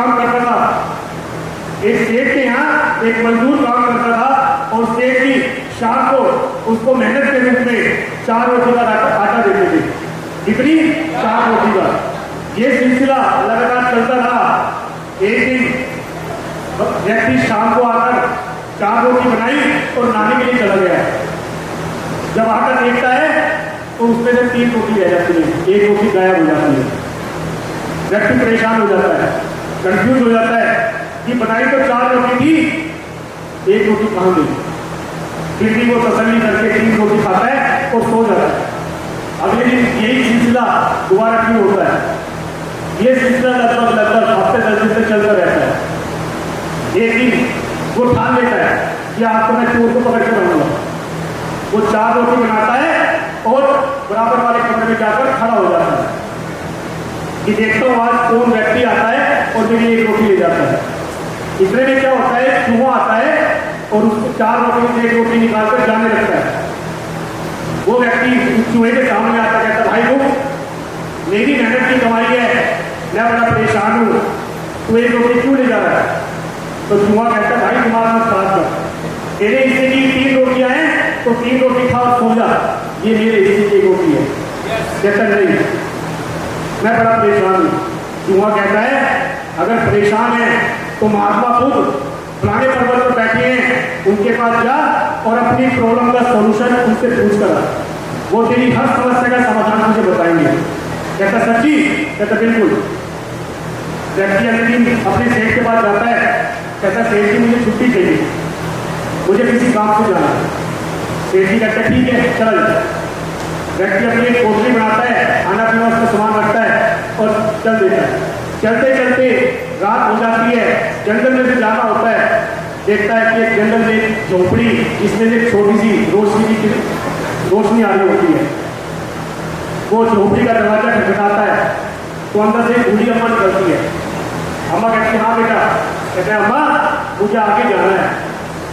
काम करता था, एक सेठ के यहाँ एक मजदूर काम करता था और सेठ की शाम को उसको मेहनत के रूप में 4 रोटी का आटा देते थे। कितनी? 4 रोटी का। ये सिलसिला लगातार चलता रहा। एक दिन व्यक्ति शाम को आकर 4 रोटी बनाई और नहाने के लिए चला गया। जब आकर देखता है तो उसमें से 3 रोटी रह जाती है, 1 रोटी गायब हो जाती है। व्यक्ति परेशान हो जाता है, कंफ्यूज हो जाता है कि बनाई तो 4 रोटी थी, 1 रोटी कहाँ गई। फिर भी वो तसल्ली करके 3 रोटी खाता है और सो जाता है। अगले दिन यही सिलसिला दोबारा क्यों होता है? ये सिलसिला लगभग हफ्ते 10 दिन तक चलता रहता है। एक दिन वो ठान लेता है कि आपको मैं चोर को पकड़ के रहूंगा। वो 4 रोटी बनाता है और बराबर वाले कमरे में जाकर खड़ा हो जाता है कि देखता हूँ आज कौन व्यक्ति आता है और मेरी 1 रोटी ले जाता है। इतने में क्या होता है, चूहा आता है और उसको 4 रोटी में 1 रोटी निकालकर जाने लगता है। वो व्यक्ति चूहे के सामने आता, कहता भाई वो मेरी मेहनत की कमाई है, मैं बड़ा परेशान हूँ, तू 1 रोटी क्यों ले जा रहा है? तो चूहा कहता भाई तुम्हारा मत खराब कर, तेरे हिस्से की 3 रोटियां हैं तो 3 रोटी खा और सो जा, ये मेरे हिस्से की 1 रोटी है। कहता नहीं, मैं बड़ा परेशान हूँ। चूहा कहता है अगर परेशान है तो महात्मा बुद्ध फलाने पर्वत पर बैठे हैं, उनके पास जा और अपनी प्रॉब्लम का सॉल्यूशन उनसे पूछ कर, वो तेरी हर समस्या का समाधान मुझे बताएंगे। कहता सच्ची? कहता बिल्कुल। व्यक्ति अगले दिन अपने सेठ के पास जाता है, कहता सेठ जी मुझे छुट्टी चाहिए, मुझे किसी काम से जाना है। सेठ जी कहता ठीक है चल। व्यक्ति अपनी एक कोठरी बनाता है, खाना पीना उसका सामान रखता है और चल देता है। चलते चलते रात हो जाती है, जंगल में से जाना होता है। देखता है कि एक जंगल में एक झोपड़ी, जिसमें एक छोटी सी रोशनी आ रही होती है। वो झोपड़ी का दरवाजा खटखटाता है तो अंदर से बूढ़ी अम्मा निकलती है। अम्मा कहती है हाँ बेटा। कहते हैं अम्मा मुझे आगे जाना है,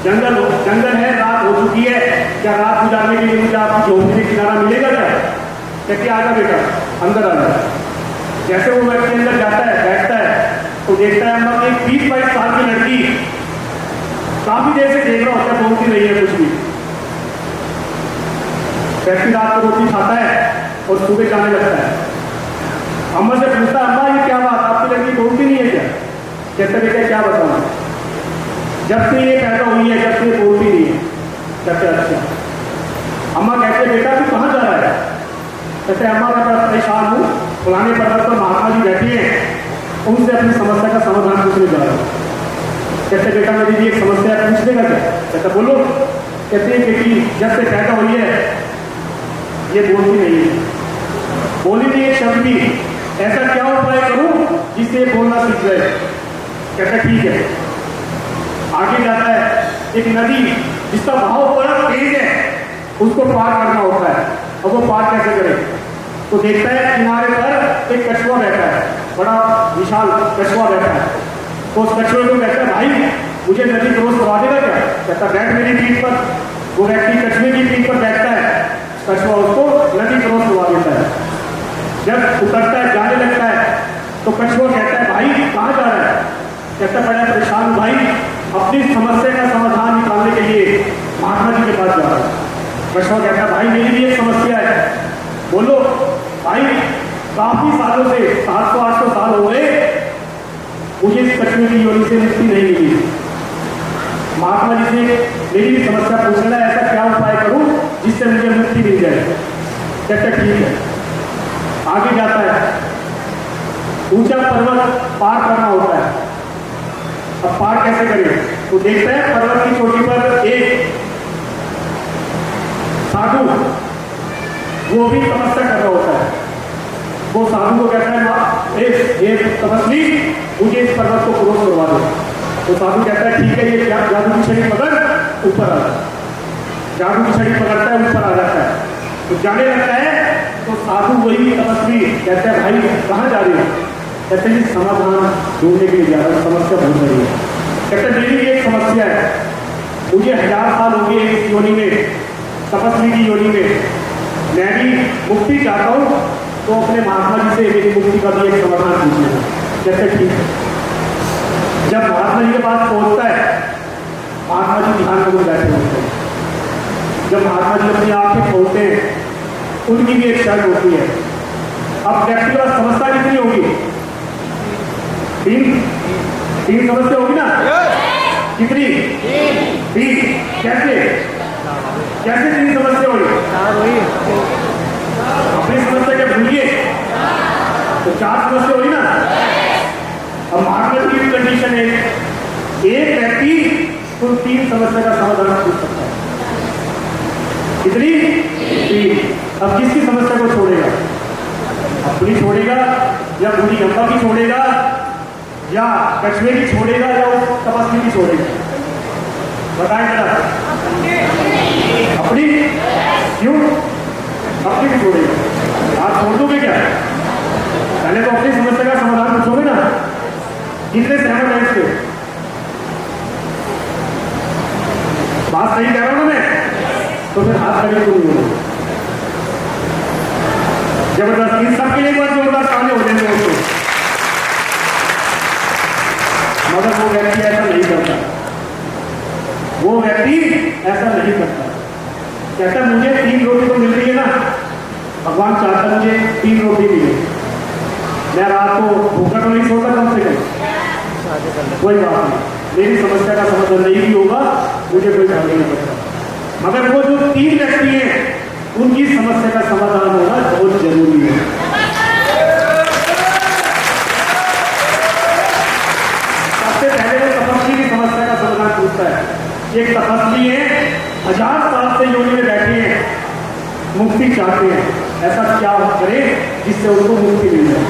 जंगल है, रात हो चुकी है, क्या रात गुजारने के लिए मुझे आपकी झोपड़ी में किनारा मिलेगा क्या? कहती आजा बेटा अंदर आ जा। जैसे वो व्यक्ति अंदर जाता है, बैठता है तो देखता है अम्मा एक 20-22 साल की लड़की काफी देर से देख रहा होता है, बोलती नहीं है कुछ भी। व्यक्ति रात को रोटी खाता है और सुबह जाने लगता है। अम्मा से पूछता अम्मा ये क्या बात, आपकी लड़की बोलती नहीं है क्या? कहते बेटा क्या बताऊं, जब से ये पैदा हुई है जब से ये बोलती नहीं है। कहते अच्छा। अम्मा कहते बेटा तू कहाँ जा रहा है? कहते अम्मा मैं बड़ा परेशान हूँ, फलाने पर्वत पर महात्मा जी बैठे हैं, उनसे अपनी समस्या का समाधान पूछने जा रहा हूँ। कहते बेटा मेरी भी एक समस्या है, पूछ देगा क्या? कहता बोलो। कहते बेटी जब से पैदा हुई है ये बोलती नहीं है, बोली नहीं एक शब्द भी, ऐसा क्या उपाय करूं जिससे बोलना सीख जाए? कहता ठीक है। आगे जाता है, एक नदी जिसका बहाव बड़ा तेज है उसको पार करना होता है। अब वो पार कैसे करे? तो देखता है किनारे पर एक कछुआ बैठा है, बड़ा विशाल कछुआ बैठा है। तो उस कछुए को कहता है भाई मुझे नदी क्रॉस करवा देगा क्या? कहता बैठ मेरी पीठ पर। वो व्यक्ति कछुए की पीठ पर बैठता है, कछुआ उसको नदी क्रॉस करवा देता है। जब उतरता है जाने लगता है तो कछुआ कहता है भाई कहाँ जा रहा है? कहता बड़ा परेशान भाई, अपनी समस्या का समाधान निकालने के लिए महात्मा जी के पास जा रहा है। कछुआ कहता भाई मेरी भी एक समस्या है, बोलो। भाई काफी सालों से 700-800 साल हो गए मुझे इस कछुए की योनि से मुक्ति नहीं मिली। महात्मा जी से मेरी भी समस्या पूछना है, ऐसा क्या उपाय करूं जिससे मुझे मुक्ति मिल जाए? कहते ठीक है। आगे जाता है, ऊंचा पर्वत पार करना होता है। अब पार कैसे करें? तो देखता है पर्वत की चोटी पर एक साधु, वो भी तपस्या कर रहा होता है। वो साधु को कहता है ये तपस्वी मुझे इस पर्वत को क्रॉस करवा दो। तो साधु कहता है ठीक है, ये जादू की छड़ी पकड़ ऊपर आ जाता है। जादू की छड़ी पकड़ता है, ऊपर आ जाता है। तो जाने लगता है तो साधु वही तपस्वी कहते हैं भाई कहाँ जा रही हो? कहते हैं समाधान ढूंढने के लिए जा रहा हूँ, समस्या बहुत बड़ी है। कहते मेरी भी एक समस्या है, मुझे 1000 साल हो गए इस योनि में, तपस्वी की योनि में। मैं भी मुक्ति चाहता हूँ तो अपने महात्मा जी से मेरी मुक्ति का भी एक समाधान पूछना। कहते ठीक है। जब महात्मा जी के पास पहुंचता है, महात्मा जी ध्यान में बैठे होते हैं। जब महात्मा जी अपनी आंखें खोलते हैं, उनकी भी एक शर्त होती है। अब व्यक्ति के पास समस्या कितनी होगी? तीन समस्या होगी ना? कितनी? तीन। कैसे कैसे तीन समस्या हुई? अपनी समस्या क्या भूलिए तो 4 समस्या हुई ना। अब महात्मा जी की कंडीशन है, एक व्यक्ति उन 3 समस्या का समाधान पूछ सकता है। कितनी? 3। अब किसकी समस्या को छोड़ेगा? अपनी छोड़ेगा या बूढ़ी अम्मा की छोड़ेगा या कछुए की छोड़ेगा या उस तपस्वी की छोड़ेगा? बताएं जरा। अपनी? क्यों अपनी की छोड़ेगा? आप छोड़ दोगे क्या? पहले तो अपनी समस्या का समाधान पूछोगे ना। कितने सहमत है इससे? बात सही कह रहा हूं ना मैं? तो फिर हाथ खड़े क्यों नहीं होगा? जबरदस्त। इन सबके लिए एक बार जोरदार ताली हो जाएंगे उसको। मगर वो व्यक्ति ऐसा नहीं करता। वो व्यक्ति ऐसा नहीं करता। कहता मुझे 3 रोटी तो मिल रही है ना, भगवान चाहता मुझे 3 रोटी मिले, मैं रात को भूखा तो नहीं सोता कम से कम। कोई बात नहीं, मेरी समस्या का समाधान नहीं भी होगा, मुझे कोई फर्क नहीं पड़ता। मगर वो जो 3 व्यक्ति हैं, उनकी समस्या का समाधान होना बहुत जरूरी है। सबसे पहले वो तपस्वी की समस्या का समाधान पूछता है। एक तपस्वी है, 1000 साल से योनि में बैठे हैं, मुक्ति चाहते हैं, ऐसा क्या करे जिससे उनको मुक्ति मिल जाए?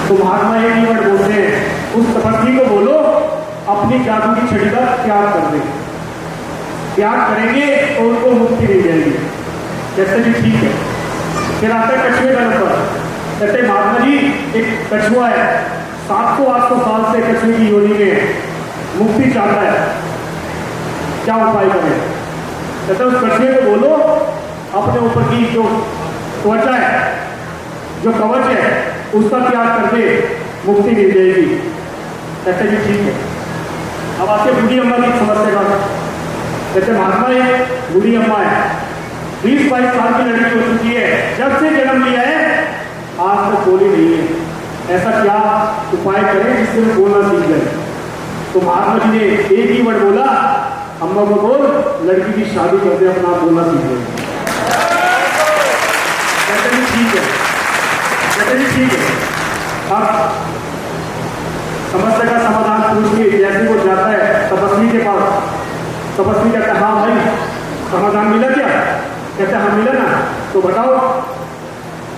तो महात्मा एक ही वर्ड बोलते हैं, उस तपस्वी को बोलो अपनी जादू की छड़ी का त्याग कर दे। त्याग करेंगे तो उनको मुक्ति मिल जाएगी। जैसे भी ठीक है। फिर आता है कछुए का नंबर। कहते महात्मा जी एक कछुआ है, 700-800 साल से कछुए की योनि में मुक्ति चाहता है, क्या उपाय करें? कहते उस कछुए को बोलो अपने ऊपर की जो त्वचा है, जो कवच है, उसका त्याग कर दे, मुक्ति मिल जाएगी। कहते जी ठीक है। अब आते बूढ़ी अम्मा की समस्या का। कहते महात्मा एक बूढ़ी अम्मा है, 20-22 साल की लड़की हो चुकी है, जब से जन्म लिया है आज तक बोली नहीं है, ऐसा क्या उपाय करें जिससे वो बोलना सीख जाए? तो महात्मा जी ने एक ही वर्ड बोला, अम्मा को बोल लड़की की शादी कर दे, अपना बोलना सीख जाए। कहते जी ठीक है। कहते जी ठीक है। अब समस्या का समाधान पूछ के जैसे वो जाता है तपस्वी के पास, तपस्वी कहता है हाँ भाई समाधान मिला क्या? कहते हाँ मिला ना, तो बताओ।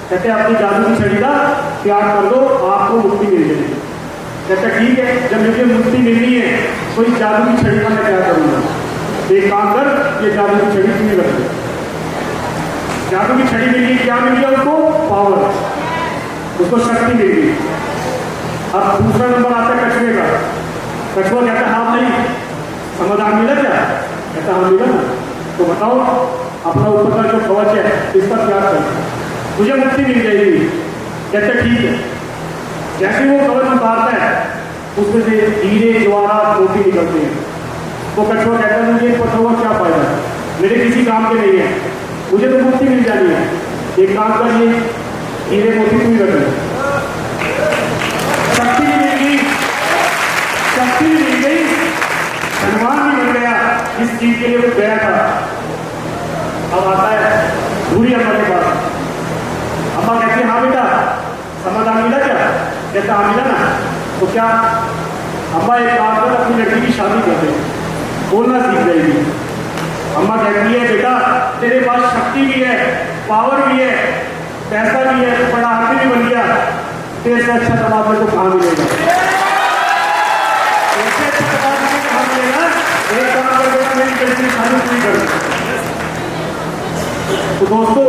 कहते अपनी जादू की छड़ी का त्याग कर दो, आपको मुक्ति मिल जाएगी। कहते ठीक है, जब मुझे मुक्ति मिलनी है तो इस जादू की छड़ी का मैं क्या करूंगा? एक काम कर, ये जादू की छड़ी तुम्हें रख दो। जादू की छड़ी मिल गई, क्या मिल गया उसको? पावर, उसको शक्ति मिल गई। अब दूसरा नंबर आता है कछुए का। कछुआ कहता है हाँ भाई समाधान मिला क्या? कहता हाँ मिला ना, तो बताओ अपना ऊपर का जो कवच है इसका त्याग कर, मुझे मुक्ति मिल जाएगी। कहते ठीक है। जैसे वो कवच उतारता है उसमें से हीरे जवाहरात मोती निकलते हैं। वो कछुआ कहता है मुझे पता हुआ क्या फायदा, मेरे किसी काम के नहीं है, मुझे तो मुक्ति मिल जानी है। एक काम कर, ये हीरे मोती तुम रख लो। शक्ति भी मिल गई, शक्ति भी मिल गई, धनवान भी मिल गया इस चीज के लिए वो गया था। अब आता है बूढ़ी अम्मा के पास। अम्मा कहती है हाँ बेटा समाधान मिला क्या? कहता हाँ मिला ना, तो क्या? अम्मा एक काम कर, अपनी लड़की की शादी कर दे, बोलना सीख जाएगी। अम्मा कहती है बेटा तेरे पास शक्ति भी है, पावर भी है, पैसा भी है, बड़ा आदमी भी बन गया, तेरे से अच्छा दबाव मेरे को कहाँ मिलेगा? ऐसे अच्छा दबाव मुझे कहाँ मिलेगा? एक काम कर बेटा मेरी लड़की शादी पूरी कर। तो दोस्तों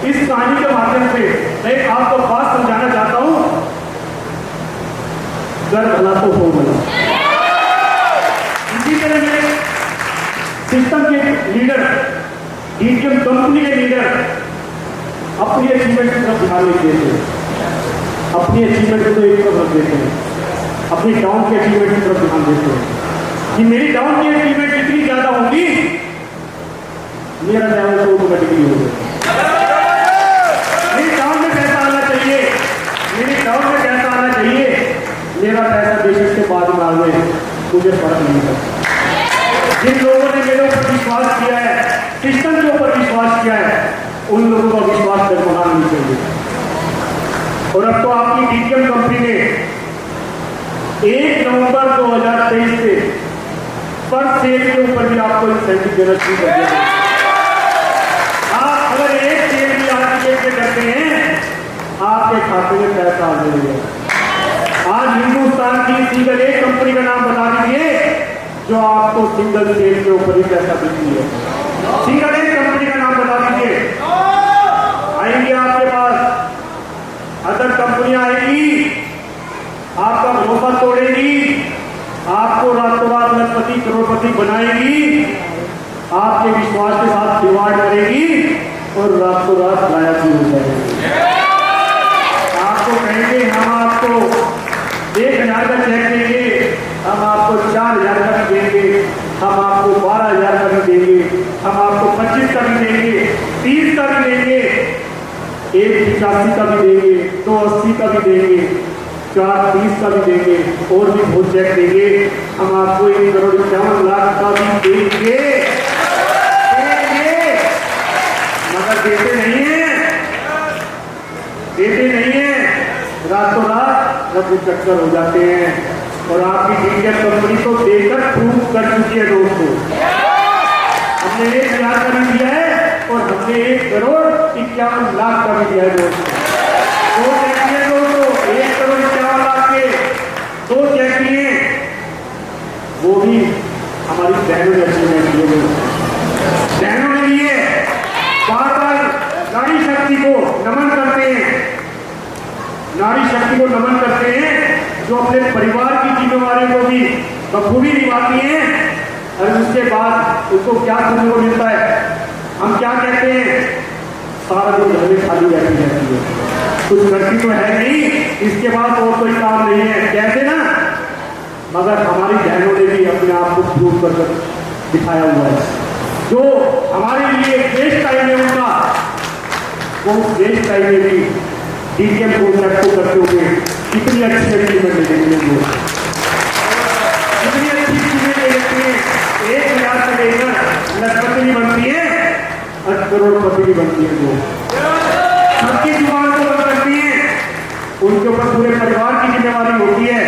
इस कहानी के माध्यम से मैं आपको बात समझाना चाहता हूं, घर भला तो हो भला। इसी तरह से सिस्टम के लीडर, डीटीएम कंपनी के लीडर अपनी अचीवमेंट की तरफ ध्यान नहीं देते, अपनी अचीवमेंट को तो एक तरफ देते हैं। अपनी डाउन की अचीवमेंट की तरफ ध्यान देते हैं कि मेरी डाउन की अचीवमेंट जितनी ज्यादा होगी मेरा लेवल तो ऑटोमेटिकली हो जाएगा। मेरी डाउन में पैसा आना चाहिए, मेरी डाउन में पैसा आना चाहिए, मेरा पैसा बेशक से बाद में आ गए मुझे फर्क नहीं पड़ता। जिन लोगों ने मेरे ऊपर विश्वास किया है, सिस्टम के ऊपर विश्वास किया है, उन लोगों का विश्वास डगमगाना नहीं चाहिए। और अब तो आपकी डीटीएम कंपनी ने 1 नवंबर 2023 से पर सेल के ऊपर भी आपको इंसेंटिव देना शुरू कर दिया। आप अगर एक सेल भी आज के करते हैं आपके खाते में पैसा आ जाएगा। आज हिंदुस्तान की सिंगल एक कंपनी का नाम बता दीजिए जो आपको सिंगल सेल के ऊपर ही पैसा देती है। सिंगल एक कंपनी का नाम बता दीजिए। आएंगे आपके पास अदर कंपनियां आएंगी, आपका भरोसा तोड़ेगी, आपको रातों रात लखपति करोड़पति बनाएगी, आपके विश्वास के साथ खिलवाड़ करेगी और रातों रात गायब भी हो जाएगी। आपको कहेंगे हम आपको 1,000 का चेक देंगे, हम आपको 4,000 का भी देंगे, हम आपको 12,000 का भी देंगे, हम आपको 25 का भी देंगे, 30 का भी देंगे, 1,85 का भी देंगे, 2,80 का भी देंगे, 4,30 का भी देंगे और भी बहुत चेक देंगे। हम आपको 1,51,00,000 का भी देंगे, मगर देते नहीं है, देते नहीं है। रातों रात रफू चक्कर हो जाते हैं और आपकी डीटीएम कंपनी को देकर प्रूव कर चुकी है दोस्तों। हमने 1,000 का भी दिया है और हमने 1,51,00,000 का भी दिया है दोस्तों। 2 चेक दिए दोस्तों, 1,51,00,000 के 2 चेक दिए, वो भी हमारी बहनों ने अचीवमेंट किए दोस्तों। बहनों ने लिए बार बार नारी शक्ति को नमन करते हैं, नारी शक्ति को नमन करते हैं जो अपने परिवार की जिम्मेवारी को भी बखूबी निभाती हैं। और उसके बाद उसको क्या सुनने को मिलता है, हम क्या कहते हैं, सारा दिन घर में खाली बैठी रहती है, कुछ करती तो है नहीं, इसके बाद और कोई काम नहीं है, कहते ना। मगर हमारी बहनों ने भी अपने आप को प्रूव कर दिखाया हुआ है। जो हमारे लिए देश टाइम है उनका, वो देश टाइम में भी डीटीएम कॉन्ट्रैक्ट को करते हुए कितनी अच्छी अचीवमेंट ले लेते हैं, कितनी अच्छी चीजें ले लेते हैं। 1,000 से लेकर लखपति भी बनती है और करोड़पति भी बनती है। वो सबकी जुबान को बंद करती है, उनके ऊपर पूरे परिवार की जिम्मेवारी होती है।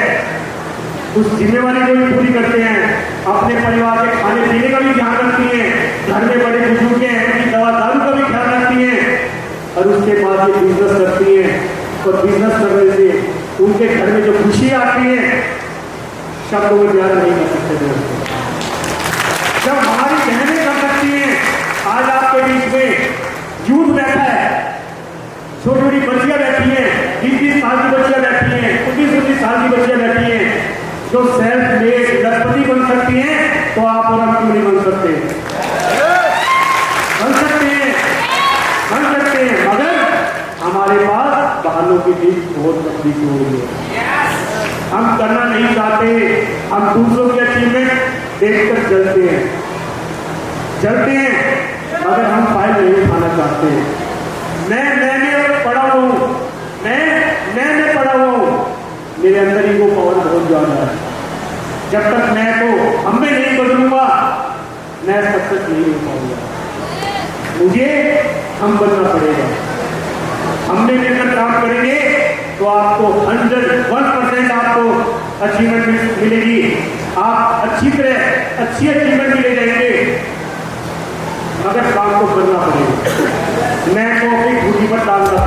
उस जिम्मेवारी को भी पूरी करते हैं, अपने परिवार के खाने पीने का भी ध्यान रखती हैं, घर में बड़े बुजुर्ग हैं उनकी दवा दारू का भी ख्याल रखती हैं और उसके बाद ये बिजनेस करती हैं। और बिजनेस करने से उनके घर में जो खुशी आती है शब्दों में बयान नहीं कर सकते दोस्तों। जब हमारी बहनें कर सकती हैं, आज आपके बीच में यूथ बैठा है, छोटी छोटी बच्चियां बैठी हैं, 20-20 साल की बच्चियां बैठी हैं, 19-19 साल की बच्चियां बैठी हैं जो सेल्फ मेड लखपति बन सकती हैं, तो आप और हम क्यों नहीं बन सकते? बन सकते हैं, बन सकते हैं, मगर हमारे पास बहानों की लिस्ट बहुत लंबी हो रही है। हम करना नहीं चाहते, हम दूसरों की अचीवमेंट देखकर चलते हैं, मगर हम फाइल नहीं उठाना चाहते हैं। मैं पढ़ा हूँ, मैं पढ़ा हूँ, मेरे अंदर ही वो पावर बहुत ज्यादा है। जब तक मैं तो हम में नहीं बदलूंगा, मैं सक्सेस नहीं हो पाऊंगा। मुझे हम बनना पड़ेगा। हमने मिलकर काम करेंगे तो आपको 101% आपको अचीवमेंट मिलेगी। आप अच्छी तरह अच्छी अचीवमेंट ले जाएंगे, मगर काम को करना पड़ेगा। मैं तो अपनी खूटी पर डालना